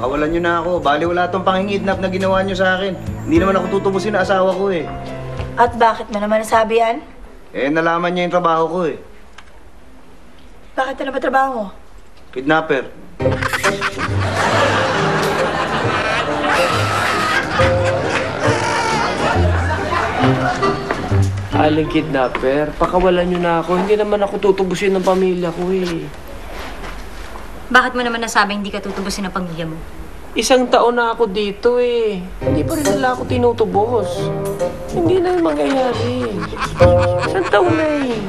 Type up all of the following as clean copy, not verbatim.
Pakawalan nyo na ako. Bali wala tong pangingidnap na ginawa nyo sa akin. Hindi naman ako tutubusin na asawa ko eh. At bakit mo naman nasabi yan? Eh, nalaman niya yung trabaho ko eh. Bakit na ba trabaho? Kidnapper. Aling kidnapper, pakawalan nyo na ako. Hindi naman ako tutubusin ng pamilya ko eh. Bakit mo naman nasabi hindi ka tutubusin ng pamilya mo? 1 taon na ako dito eh. Hindi pa rin nila ako tinutubos. Hindi na yung mangyayari. 1 taon na eh.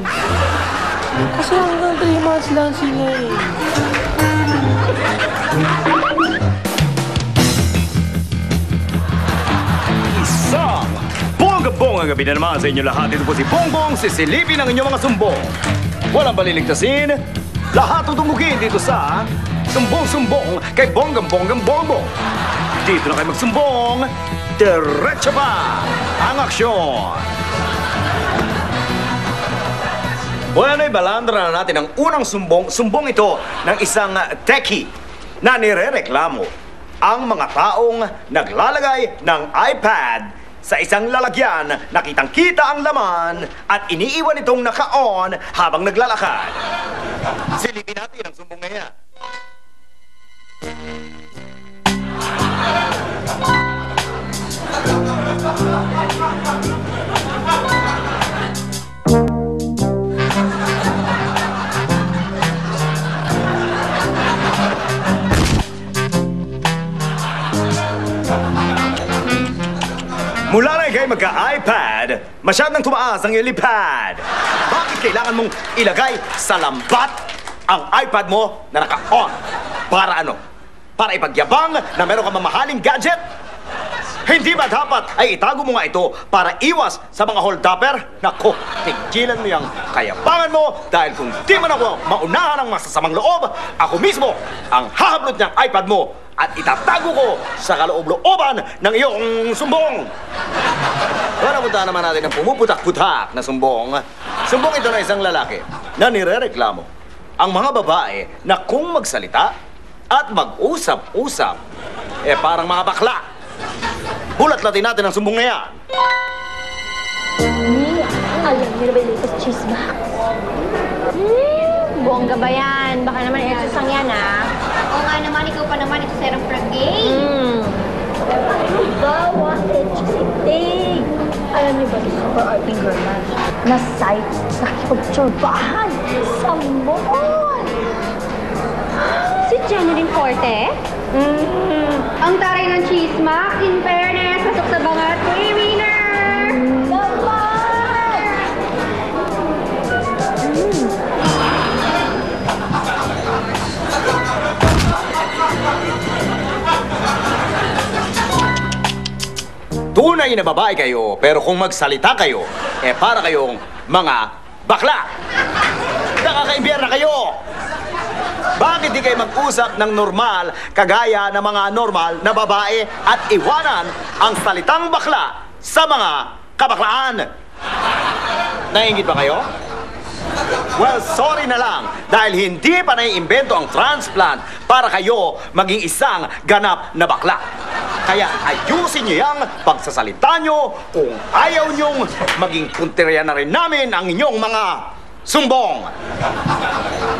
Kasi hanggang 3 months lang sila eh. Isang bongga-bongga gabi na naman sa inyo lahat. Ito po si Bongbong, sisilipin ang inyong mga sumbong. Walang baliligtasin, lahat tutumukin dito sa Sumbong-Sumbong kay Bonggang-Bonggang Bongbong. Dito na kayo magsumbong, diretso pa ang aksyon. Bueno, ibalandra na natin ang unang sumbong. Sumbong ito ng isang techie na nirereklamo ang mga taong naglalagay ng iPad sa isang lalagyan na kitang-kita ang laman at iniiwan itong naka-on habang naglalakad. Silipin natin ang sumbong na yan. Mula na kayo magka-iPad, masyadong tumaas ang iyong lipad. Bakit kailangan mong ilagay sa lambat ang iPad mo na naka-on? Para ano? Para ipagyabang na meron ka mamahaling gadget? Hindi ba dapat ay itago mo nga ito para iwas sa mga hold-upper? Nako, tigilan mo yung kayabangan mo dahil kung di man ako maunahan ng masasamang loob, ako mismo ang hahablot niyang iPad mo at itatago ko sa kaloob-looban ng iyong sumbong. Para punta naman natin ang pumuputak-putak na sumbong. Sumbong ito na isang lalaki na nirereklamo ang mga babae na kung magsalita at mag-usap-usap, eh parang mga bakla. Bulat-latin natin ang sumbong na yan. Alam niyo na ba yung latest chismak? Bongga ba yan? Baka naman exosang yan, ah. Oo nga naman, ikaw pa naman, ito serang pragay. Ano ba? What exciting! Alam niyo ba, super arting girl na site nakikipagtsurbahan sa mall! Si Jeneline Forte? Ang taray ng chismak, in fairness, pasok sa bangat ko, winner! Tunay na babae kayo, pero kung magsalita kayo, eh para kayong mga bakla. Nakakaibiyan na kayo! Bakit di kayo mag-usap ng normal, kagaya ng mga normal na babae at iwanan ang salitang bakla sa mga kabaklaan? Naingit ba kayo? Well, sorry na lang dahil hindi pa naiimbento ang transplant para kayo maging isang ganap na bakla. Kaya ayusin niyo yung pagsasalita niyo kung ayaw niyong maging punteriya na rin namin ang inyong mga sumbong.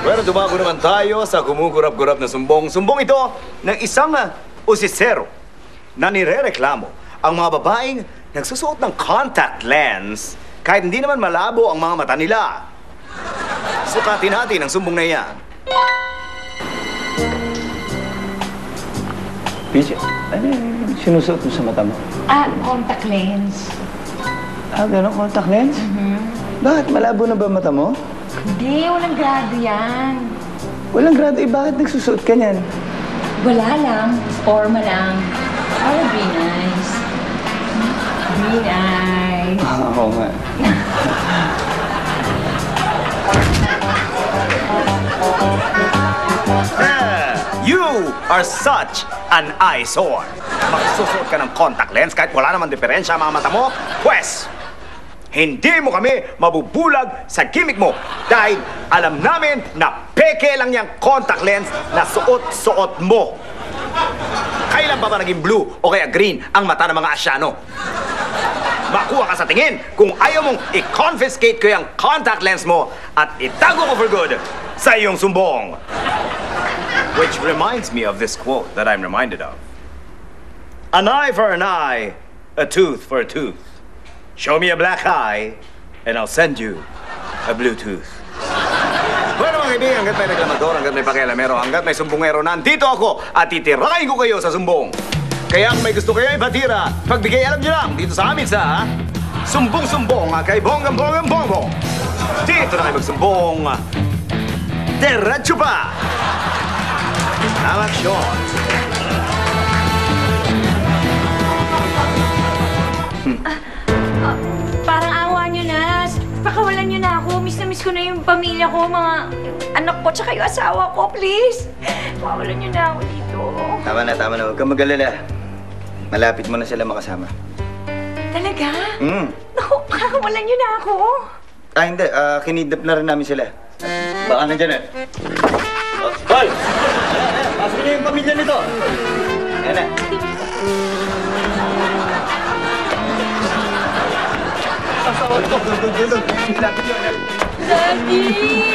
Pero dumago naman tayo sa gumugurap-gurap na sumbong. Sumbong ito ng isang usisero na nirereklamo ang mga babaeng nagsusuot ng contact lens kahit hindi naman malabo ang mga mata nila. Sukatin natin ang sumbong na yan. Pichi, ano yung sinusuot mo sa mata mo? Contact lens. Gano'n? Contact lens? Bakit? Malabo na ba mata mo? Hindi, walang grado yan. Walang grado. Bakit nagsusuot ka niyan? Wala lang. Forma lang. Para be nice. Be nice. Oo nga. You are such an eyesore. Magsusuot ka ng contact lens kahit wala naman diferensya ang mga mata mo? Pwes, hindi mo kami mabubulag sa gimmick mo dahil alam namin na peke lang yung contact lens na suot-suot mo. Kailan pa ba naging blue o kaya green ang mata ng mga Asyano? Makuha ka sa tingin kung ayaw mong i-confiscate ko yung contact lens mo at itago ko for good sa iyong sumbong. Which reminds me of this quote that I'm reminded of. An eye for an eye, a tooth for a tooth. Show me a black eye, and I'll send you a blue tooth. Bueno mga kaibigan, hanggat may reklamador, hanggat may pakialamero, hanggat may sumbongero, nandito ako at titirahin ko kayo sa sumbong. Kaya kung may gusto kayo ipatira, pagbigay alam nyo lang dito sa amin sa Sumbong-Sumbong kay Bonggang-Bonggang-Bongbong. Dito na kayo magsumbong. Diretso pa! Ang aksyon. Parang awa nyo na. Pakawalan nyo na ako. Miss na miss ko na yung pamilya ko, mga anak ko, tsaka yung asawa ko, please. Pakawalan nyo na ako dito. Tama na. Huwag kang mag-alala. Malapit mo na sila makasama. Talaga? Hmm. Naku, pakawalan nyo na ako. Hindi. Kinidnap na rin namin sila. Baka nandyan eh. Hoy! Pasok niyo yung pamilya nito. Ayan na. Daddy!